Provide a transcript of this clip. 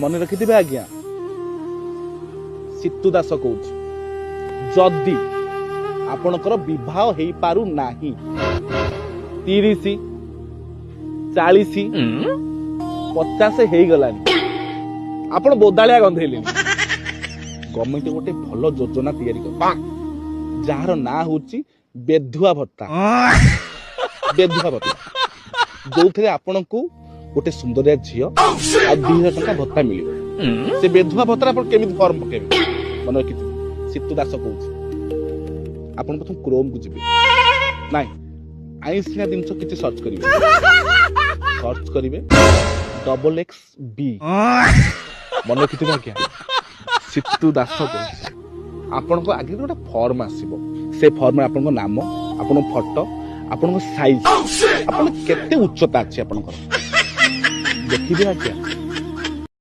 मन रखिथिबे आज्ञा सितु दास कहूँ जदि आपणकर विवाह हेई पारु नाही 30 40 50 हेई गलानी आपण बोदालिया गंधेली गवर्नमेंट गोटे भल योजना तैयारी कर जार ना होची बेधुआ भत्ता जो थे आपण को गोटे सुंदरिया झील आ 2000 टका भत्ता मिल से बेधुआ भत्ता केमी फर्म पकेबे मन रखि सितु दास कहूँ आपण प्रथम क्रोम को जीवे नाई आइंसिया जिनस किसी सर्च करेंगे XXB मन रखि आज्ञा सितु दास कहूँ आपण को आगे गोटे फर्म आसीबो से फर्म में आपण नाम आपण फोटो आपण साइज आपण केते उच्चता अछि आपण देखिबे आज्ञा